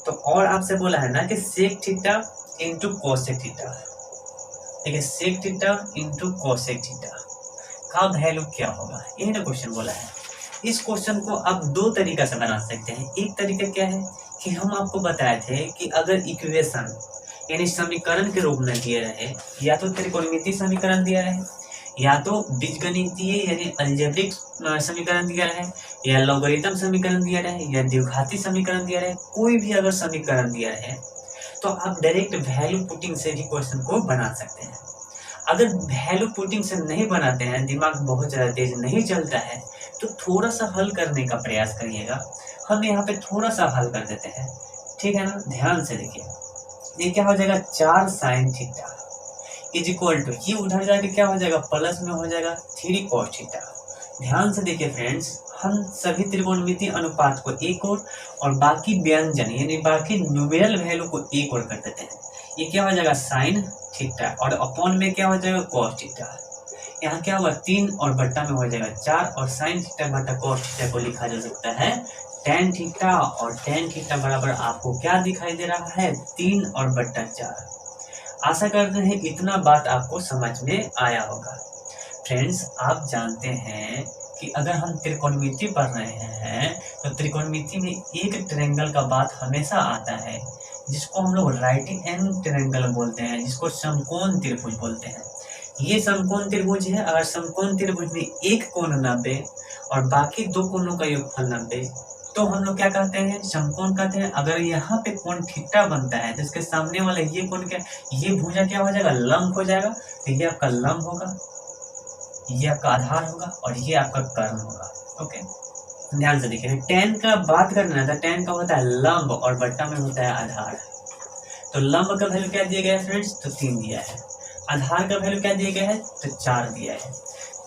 तो और आपसे बोला है ना कि sec theta into cosec theta, ठीक है, sec theta into cosec theta का वैल्यू क्या होगा, यही ना क्वेश्चन बोला है। इस क्वेश्चन को आप दो तरीका से बना सकते हैं। एक तरीका क्या है कि हम आपको बताए थे कि अगर इक्वेशन यानी समीकरण के रूप में दिए रहे, या तो त्रिकोणमितीय समीकरण दिया रहे, या तो बीजगणितीय यानी अलजेब्रिक समीकरण दिया रहे, या लॉगरिथम समीकरण दिया रहे, या द्विघाती समीकरण दिया रहे, कोई भी अगर समीकरण दिया रहे तो आप डायरेक्ट वैल्यू पुटिंग से भी क्वेश्चन को बना सकते हैं। अगर वैल्यू पुटिंग से नहीं बनाते हैं, दिमाग बहुत ज़्यादा तेज नहीं चलता है, तो थोड़ा सा हल करने का प्रयास करिएगा। हम यहाँ पे थोड़ा सा हल कर देते हैं, ठीक है ना, ध्यान से देखिए। ये क्या हो जाएगा, 4 sin theta is equal to, ये उधर जाके क्या हो जाएगा, प्लस में हो जाएगा 3 cos थीटा। ध्यान से देखिए फ्रेंड्स, हम सभी त्रिकोणमितीय अनुपात को एक और बाकी व्यंजन यानी बाकी न्यूमेरल वैल्यू को एक और कर देते हैं। ये क्या हो जाएगा, sin थीटा, और अपॉन में क्या हो जाएगा, cos थीटा। यहाँ क्या होगा, 3 और बट्टा में हो जाएगा 4, और sin थीटा बट्टा cos थीटा को लिखा जा सकता है tan थीटा, और tan थीटा बराबर आपको क्या दिखाई दे रहा है, 3 और बट्टा 4। आशा करते हैं इतना बात आपको समझ में आया होगा। फ्रेंड्स, आप जानते हैं कि अगर हम त्रिकोणमिति पढ़ रहे हैं तो त्रिकोणमिति में एक ट्रायंगल का बात हमेशा आता है जिसको हम लोग राइटिंग एंगल ट्रायंगल बोलते हैं, जिसको समकोण त्रिभुज बोलते हैं। ये समकोण त्रिभुज है। अगर समकोण त्रिभुज में एक कोण 90 और बाकी दो कोणों का योगफल 90 तो हम लोग क्या कहते हैं, समकोण कहते हैं। अगर यहाँ पे कोण थीटा बनता है तो इसके सामने वाला ये कोण क्या, ये भुजा क्या हो जाएगा, लंब हो जाएगा। तो ये आपका लंब होगा, ये आपका आधार होगा और ये आपका कर्ण होगा। ओके, ध्यान से देखिए, tan का बात करना है तो tan का होता है लंब और बट्टा में होता है आधार। तो लंब का वैल्यू क्या दिया गया है फ्रेंड्स, तो 3 दिया है। आधार का वैल्यू क्या दिया गया है, तो 4 दिया है।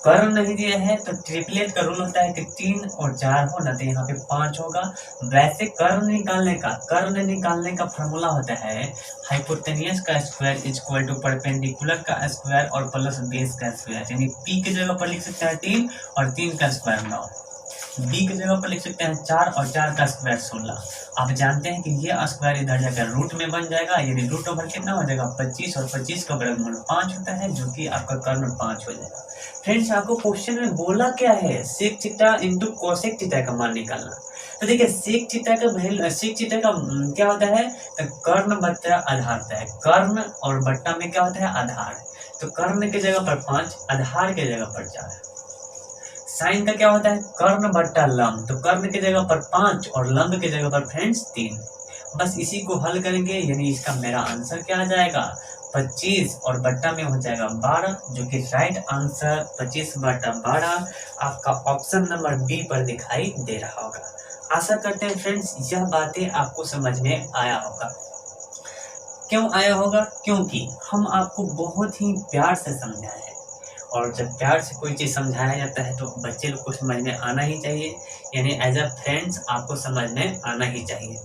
कर्ण नहीं दिया है तो ट्रिपलेट का रूल होता है कि 3 और 4 हो ना, तो यहाँ पे 5 होगा। वैसे कर्ण निकालने का फॉर्मूला होता है हाइपोटेनियस का स्क्वायर इक्वल टू परपेंडिकुलर का स्क्वायर और प्लस बेस का स्क्वायर। यानी p की जगह पर लिख सकते हैं 3 और 3 का स्क्वायर 9, b की जगह पर लिख सकते हैं 4 और 4 का स्क्वायर 16। आप जानते हैं कि ये स्क्वायर इधर जाकर रूट में बन जाएगा, यानी रूट ओवर कितना हो जाएगा 25 और 25 का वर्गमूल 5 होता है, जो कि आपका कर्ण 5 हो जाएगा। फ्रेंड्स, आपको क्वेश्चन में बोला क्या है, sec theta into cosec theta का मान निकालना। तो देखिए सेक थीटा का क्या होता है, तो कर्ण बट्टा आधार होता है। कर्ण और बट्टा में क्या होता है, आधार। तो कर्ण की जगह पर 5, आधार की जगह पर 4। साइन का क्या होता है, कर्ण बट्टा लंब। तो कर्ण की जगह पर 5 और लंब की जगह पर फ्रेंड्स 3। बस इसी को हल करेंगे, यानी इसका मेरा आंसर क्या आ जाएगा, 25 और बट्टा में हो जाएगा 12, जो कि राइट आंसर 25 बट्टा 12 आपका ऑप्शन नंबर बी पर दिखाई दे रहा होगा। आशा करते हैं फ्रेंड्स यह बातें आपको समझ में आया होगा। क्यों आया होगा, क्योंकि हम आपको बहुत ही प्यार से समझाए हैं, और जब प्यार से कोई चीज़ समझाया जाता है तो बच्चे लोग को समझ में आना ही चाहिए, यानी एज अ फ्रेंड्स आपको समझ में आना ही चाहिए।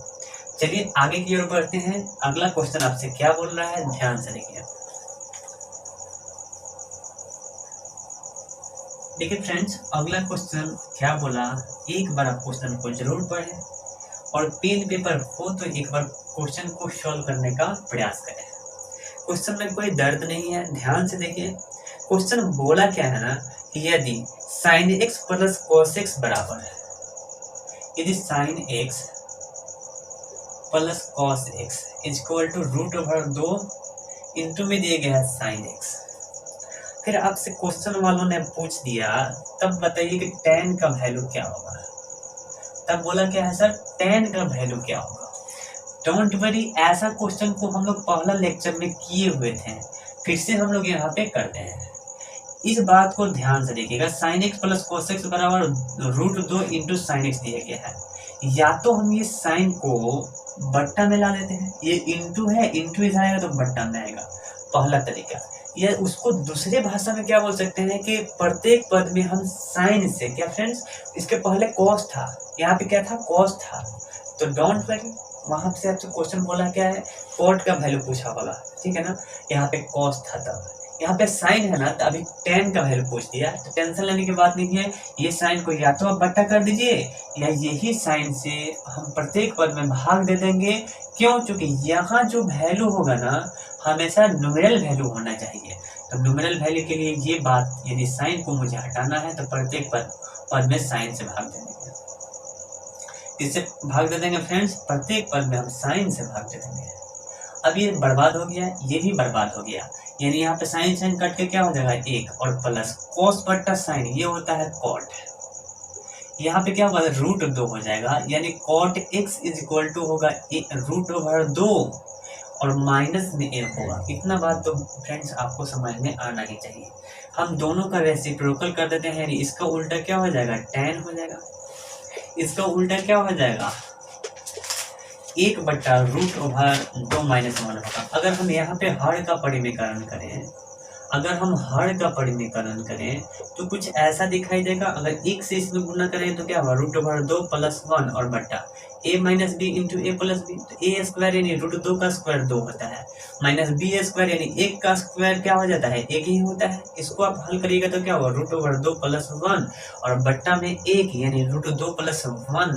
चलिए आगे की ओर बढ़ते हैं। अगला क्वेश्चन आपसे क्या बोल रहा है, ध्यान से देखिए। देखिए फ्रेंड्स, अगला क्वेश्चन क्या बोला, एक बार आप क्वेश्चन को जरूर पढ़ें और पेन पेपर हो तो एक बार क्वेश्चन को सॉल्व करने का प्रयास करें। क्वेश्चन में कोई दर्द नहीं है, ध्यान से देखिए। क्वेश्चन बोला क्या है ना, कि यदि sin x plus cos x बराबर है, यदि sin x प्लस cos x equal to root over 2 into में दिया गया है साइन एक्स। फिर आपसे क्वेश्चन वालों ने पूछ दिया, तब बताइए कि tan का वैल्यू क्या होगा। तब बोला क्या है सर, tan का वैल्यू क्या होगा। डोंट वरी, ऐसा क्वेश्चन को हम लोग पहला लेक्चर में किए हुए थे, फिर से हम लोग यहाँ पे करते हैं। इस बात को ध्यान से देखिएगा, sine x plus cos x बराबर रूट 2 इंटू साइन एक्स दिया गया है। या तो हम ये साइन को बट्टा में ला लेते हैं, ये इंटू है, इंटू इधर आएगा तो बट्टा में आएगा, पहला तरीका। या उसको दूसरे भाषा में क्या बोल सकते हैं कि प्रत्येक पद में हम साइन से, क्या फ्रेंड्स, इसके पहले कॉस था, यहाँ पे क्या था, कॉस था। तो डोंट वरी, वहां से आपसे क्वेश्चन बोला क्या है, कॉट का वैल्यू पूछा बोला, ठीक है ना। यहाँ पे कॉस था, तब यहाँ पे साइन है ना, तो अभी tan का वैल्यू पूछ दिया, तो टेंशन लेने की बात नहीं है। ये साइन को या तो आप बट्टा कर दीजिए, या यही साइन से हम प्रत्येक पद में भाग दे देंगे। क्यों, क्योंकि यहाँ जो वैल्यू होगा ना, हमेशा न्यूमेरल वैल्यू होना चाहिए। तो न्यूमेरल वैल्यू के लिए ये बात, यदि साइन को मुझे हटाना है तो प्रत्येक पद में साइन से भाग दे देंगे। इससे भाग दे देंगे फ्रेंड्स, प्रत्येक पद में हम साइन से भाग दे देंगे। अब ये बर्बाद हो गया, ये भी बर्बाद हो गया, यानी यहाँ पे साइन साइन कट के क्या हो जाएगा 1 और प्लस कॉस बट्टा साइन, ये होता है कॉट। यहाँ पे क्या होगा, रूट 2 हो जाएगा, यानी cot x is equal to होगा रूट ओवर 2 और माइनस में 1 होगा। इतना बात तो फ्रेंड्स आपको समझ में आना ही चाहिए। हम दोनों का रेसिप्रोकल कर देते हैं, यानी इसका उल्टा क्या हो जाएगा, tan हो जाएगा। इसका उल्टा क्या हो जाएगा, 1 बट्टा रूट ओवर 2 माइनस 1 होगा। अगर हम यहाँ पे हर का परिमीकरण करें, तो कुछ ऐसा दिखाई देगा। अगर 1 से इसमें गुना करें तो क्या होगा, रूट ओवर 2 प्लस 1 और बट्टा a minus b into a plus b. तो ए स्क्वायर यानी रूट 2 का स्क्वायर 2 होता है, माइनस बी स्क्वायर यानी 1 का स्क्वायर क्या हो जाता है, 1 ही होता है। इसको आप हल करिएगा तो क्या होगा, रूट ओवर 2 प्लस 1 और बट्टा में 1 यानी रूट 2 प्लस 1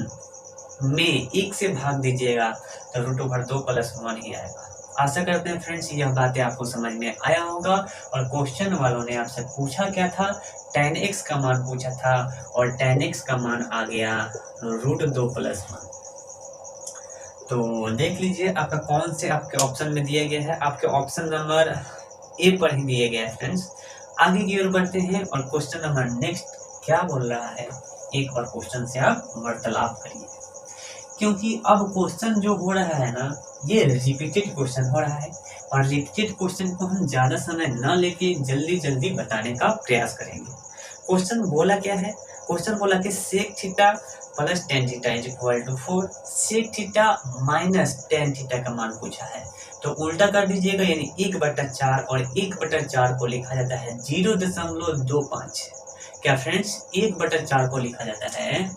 में 1 से भाग दीजिएगा तो रूट ओवर 2 प्लस 1 ही आएगा। आशा करते हैं फ्रेंड्स यह बातें आपको समझ में आया होगा। और क्वेश्चन वालों ने आपसे पूछा क्या था, tan x का मान पूछा था और tan x का मान आ गया √2+1। तो देख लीजिए आपका कौन से आपके ऑप्शन में दिया गया है, आपके ऑप्शन नंबर ए पर ही दिया गया है फ्रेंड्स। आगे की ओर बढ़ते हैं और क्वेश्चन नंबर नेक्स्ट क्या बोल रहा है, एक और क्वेश्चन से आप वार्तालाप करिए, क्योंकि अब क्वेश्चन जो हो रहा है ना ये रिपीटेड क्वेश्चन हो रहा है और रिपीटेड क्वेश्चन को हम ज़्यादा समय न लेके जल्दी जल्दी बताने का प्रयास करेंगे। क्वेश्चन बोला क्या है, क्वेश्चन बोला कि sec theta plus tan theta is equal to 4, sec theta minus tan theta का मान पूछा है। तो उल्टा कर दीजिएगा, यानी 1/4 और 1/4 को लिखा जाता है 0.25। क्या फ्रेंड्स, 1/4 को लिखा जाता है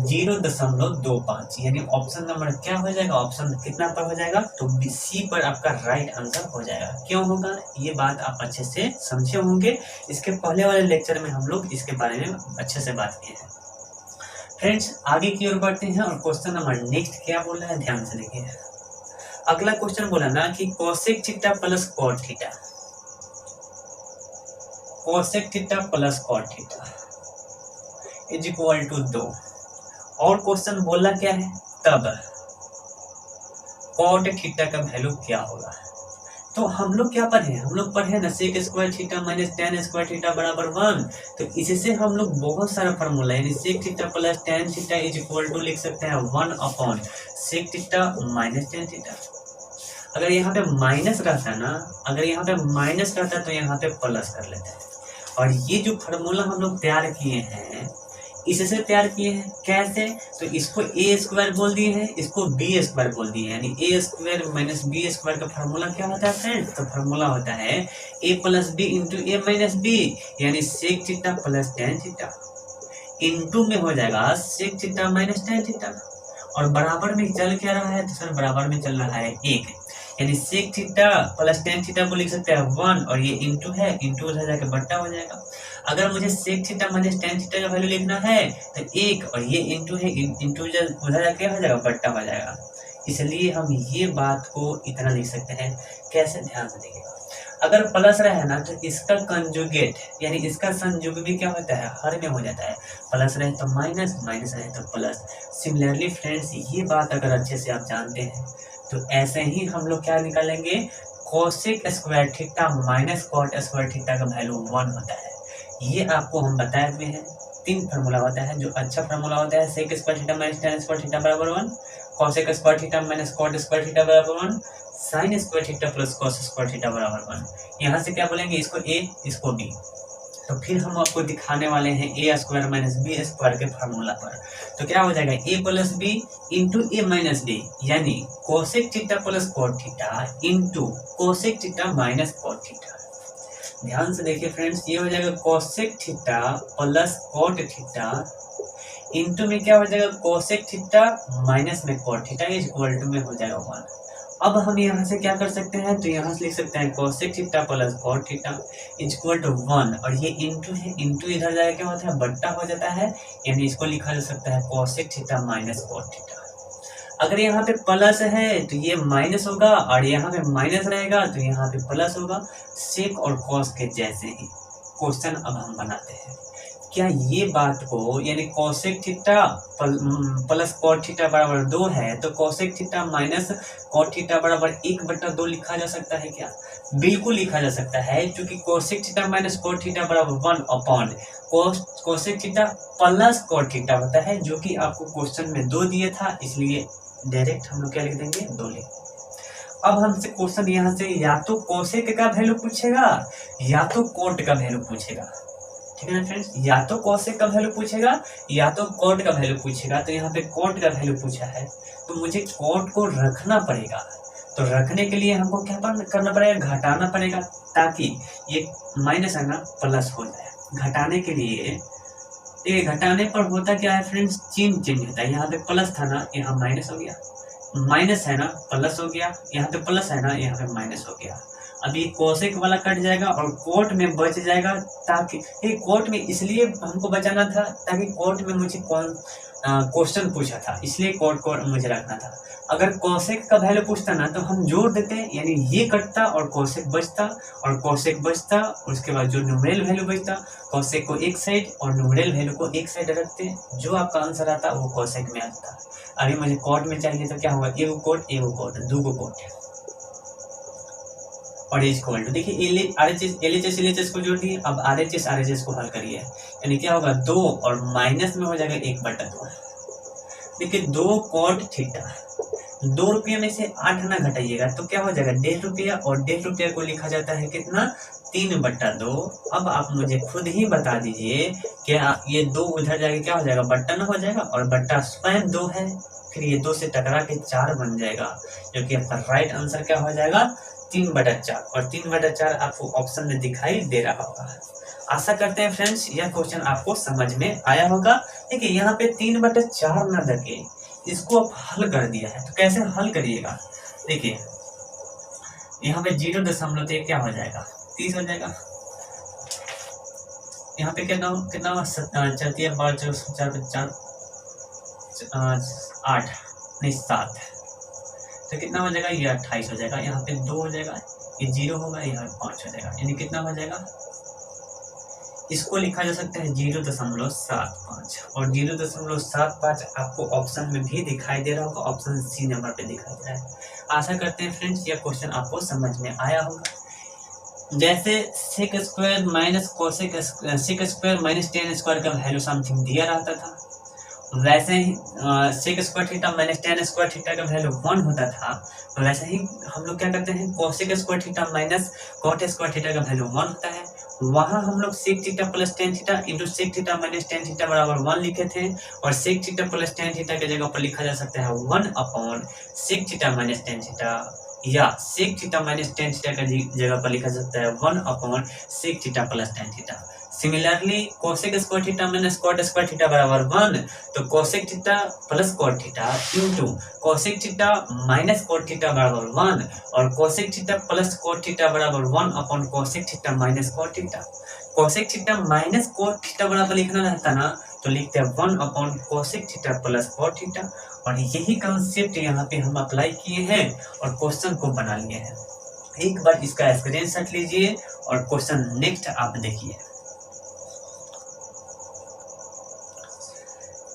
0.25, यानी ऑप्शन नंबर क्या हो जाएगा, ऑप्शन कितना पर हो जाएगा, तो सी पर आपका राइट आंसर हो जाएगा। क्यों होगा, ये बात आप अच्छे से समझे होंगे, इसके पहले वाले लेक्चर में हम लोग इसके बारे में अच्छे से बात किए हैं। फ्रेंड्स आगे की ओर बढ़ते हैं और क्वेश्चन नंबर नेक्स्ट क्या बोल रहा है, ध्यान से देखिए। अगला क्वेश्चन बोला ना कि cosec theta plus cot theta, cosec theta plus cot theta is equal to 2। और क्वेश्चन बोला क्या है, तब कॉट थीटा का वैल्यू क्या होगा। तो हम लोग क्या पढ़े, हम लोग पढ़े ना sec square theta minus tan square theta बराबर 1। तो इससे हम लोग बहुत सारा फॉर्मूला यानी sec theta plus tan theta is equal to लिख सकते हैं 1 sec theta minus tan theta. अगर यहाँ पे माइनस रहता ना, अगर यहाँ पे माइनस रहता तो यहाँ पे प्लस कर लेते हैं। और ये जो फार्मूला हम लोग तैयार किए हैं इससे तैयार किए हैं, कैसे, तो इसको ए स्क्वायर बोल दिए हैं, इसको बी स्क्वायर बोल दिए हैं, यानी a square minus b square का फार्मूला क्या होता है फ्रेंड्स, तो फार्मूला होता है a plus b into a minus b, यानी sec theta plus tan theta into में हो जाएगा sec theta minus tan theta. और बराबर में चल क्या रहा है, तो सर बराबर में चल रहा है 1, यानी sec theta plus tan theta को लिख सकते हैं 1 और ये इंटू है, इंटू उधर जाके बट्टा हो जाएगा। अगर मुझे sec theta minus tan theta का वैल्यू लिखना है तो 1 और ये इंटू है, इंटू उधर जाके हो जाएगा बट्टा हो जाएगा। इसलिए हम ये बात को इतना लिख सकते हैं, कैसे, ध्यान से देखिएगा। अगर प्लस रहे ना तो इसका कंजुगेट यानी इसका संयुग भी क्या होता है, हर में हो जाता है। प्लस रहे तो माइनस, माइनस रहे तो प्लस। सिमिलरली फ्रेंड्स ये बात अगर अच्छे से आप जानते हैं तो ऐसे ही हम लोग क्या निकालेंगे, cosec square theta minus cot square theta का वैल्यू 1 होता है। ये आपको हम बताए हुए हैं, 3 फार्मूला होता है। जो अच्छा फार्मूला होता है sec square theta minus tan square theta बराबर 1, cosec square theta minus cot square theta बराबर 1, sine square theta plus cos square theta बराबर 1। यहाँ से क्या बोलेंगे, इसको ए इसको बी। तो फिर हम आपको दिखाने वाले हैं a square minus b square के फार्मूला पर। तो क्या हो जाएगा, a plus b into a minus b, यानी cosec theta plus cot theta into cosec theta minus cot theta. ध्यान से देखिए फ्रेंड्स, ये हो जाएगा cosec theta plus cot theta into में क्या हो जाएगा, कोसेक थीटा माइनस में cot theta is equal to में हो जाएगा 1। अब हम यहाँ से क्या कर सकते हैं, तो यहाँ से लिख सकते हैं cosec theta plus cot theta is equal to 1 और ये इंटू है, इंटू इधर जाके क्या होता है, बट्टा हो जाता है, यानी इसको लिखा जा सकता है cosec theta minus cot theta. अगर यहाँ पे प्लस है तो ये माइनस होगा और यहाँ पे माइनस रहेगा तो यहाँ पे प्लस होगा। सेक और कॉस के जैसे ही क्वेश्चन अब हम बनाते हैं। क्या ये बात को यानी cosec theta plus cot theta बराबर 2 है तो cosec theta minus cot theta बराबर 1/2 लिखा जा सकता है क्या, बिल्कुल लिखा जा सकता है, क्योंकि cosec theta minus cot theta बराबर 1 upon cosec theta plus cot theta होता है, जो कि आपको क्वेश्चन में 2 दिया था, इसलिए डायरेक्ट हम लोग क्या लिख देंगे, 2 लिख। अब हमसे क्वेश्चन यहाँ से या तो कोसेक का वैल्यू पूछेगा या तो कॉट का वैल्यू पूछेगा, ठीक है ना फ्रेंड्स, या तो कोसेक का वैल्यू पूछेगा या तो कॉट का वैल्यू पूछेगा। तो यहाँ पे कॉट का वैल्यू पूछा है तो मुझे कॉट को रखना पड़ेगा। तो रखने के लिए हमको क्या करना पड़ेगा, घटाना पड़ेगा, ताकि ये माइनस है ना प्लस हो जाए। घटाने के लिए ये घटाने पर होता क्या है फ्रेंड्स, चिन्ह चेंज होता है। यहाँ पे प्लस था ना, यहाँ माइनस हो गया, माइनस है ना प्लस हो गया, यहाँ पे प्लस है ना यहाँ पे माइनस हो गया। अभी कोसेक वाला कट जाएगा और कोट में बच जाएगा, ताकि ये कोट में इसलिए हमको बचाना था ताकि कोट में मुझे क्वेश्चन पूछा था, इसलिए कॉट को मुझे रखना था। अगर कोसेक का वैल्यू पूछता ना तो हम जोड़ देते, यानी ये कटता और कोसेक बचता, और कोसेक बचता, उसके बाद जो न्यूमेरल वैल्यू बचता, कोसेक को एक साइड और न्यूमेरल वैल्यू को एक साइड रखते, जो आपका आंसर आता वो कोसेक में आता। अभी मुझे कॉट में चाहिए तो क्या होगा, एगो कॉट, दो कॉट और इज इक्वल टू, देखिए LHS को जोड़ दिए, अब RHS को हल करिए, यानी क्या होगा 2 और माइनस में हो जाएगा 1/2। देखिए 2 कॉट थीटा, 2 रुपये में से 8 ना घटाइएगा तो क्या हो जाएगा 1.5 रुपया, और 1.5 रुपया को लिखा जाता है कितना, 3/2। अब आप मुझे खुद ही बता दीजिए क्या ये 2 उधर जाके क्या हो जाएगा, बट्टा ना हो जाएगा, और बट्टा स्वयं 2 है, फिर ये 2 से टकरा के 4 बन जाएगा, जो कि आपका राइट आंसर क्या हो जाएगा 3/4, और 3/4 आपको ऑप्शन में दिखाई दे रहा होगा। आशा करते हैं फ्रेंड्स यह क्वेश्चन आपको समझ में आया होगा। देखिए यहाँ पे 3/4 ना दके इसको आप हल कर दिया है, तो कैसे हल करिएगा, देखिए यहाँ पे 0.1 क्या हो जाएगा 30 हो जाएगा, यहाँ पे कितना 7, तो कितना हो जाएगा, ये 28 हो जाएगा, यहाँ पे 2 हो जाएगा, ये 0 होगा, यहाँ 5 हो जाएगा, यानी कितना हो जाएगा, इसको लिखा जा सकता है 0.75, और 0.75 आपको ऑप्शन में भी दिखाई दे रहा होगा, ऑप्शन सी नंबर पे दिखाई दे रहा है। आशा करते हैं फ्रेंड्स यह क्वेश्चन आपको समझ में आया होगा। जैसे sec square minus cosec, sec square minus tan square का वैल्यू समथिंग दिया रहता था, वैसे ही sec square theta minus tan square theta का वैल्यू 1 होता था, वैसे ही हम लोग क्या करते हैं, cosec square theta minus cot square theta का वैल्यू 1 होता है, वहां हम लोग sec theta plus tan theta into sec theta minus tan theta बराबर 1 लिखे थे, और sec theta plus tan theta के जगह पर लिखा जा सकता है 1 sec theta minus tan theta, या sec theta minus tan theta का जगह पर लिखा जा सकता है 1 sec theta plus tan theta. Similarly cosec square theta minus cot square theta बराबर 1, तो cosec theta plus cot theta into cosec theta minus cot theta बराबर 1, और cosec theta plus cot theta बराबर 1 cosec theta minus cot theta. Cosec theta minus cot theta बराबर लिखना रहता ना, तो लिखते हैं 1 cosec theta plus cot theta, और यही कंसेप्ट यहाँ पे हम अप्लाई किए हैं और क्वेश्चन को बना लिए हैं। एक बार इसका स्क्रीनशॉट लीजिए और क्वेश्चन नेक्स्ट आप देखिए।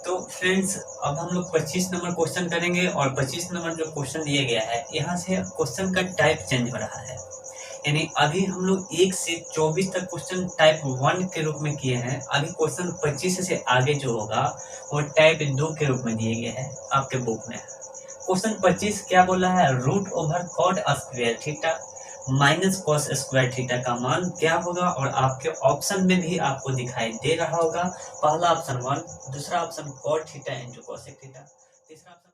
तो फ्रेंड्स अब हम लोग 25 नंबर क्वेश्चन करेंगे, और 25 नंबर जो क्वेश्चन दिया गया है यहाँ से क्वेश्चन का टाइप चेंज हो रहा है, यानी अभी हम लोग 1 से 24 तक क्वेश्चन टाइप 1 के रूप में किए हैं, अभी क्वेश्चन 25 से आगे जो होगा वो टाइप 2 के रूप में दिए गए हैं आपके बुक में। क्वेश्चन 25 क्या बोला है, root over cot square theta minus cos square theta का मान क्या होगा, और आपके ऑप्शन में भी आपको दिखाई दे रहा होगा, पहला ऑप्शन 1, दूसरा option cot theta into cosec theta, तीसरा ऑप्शन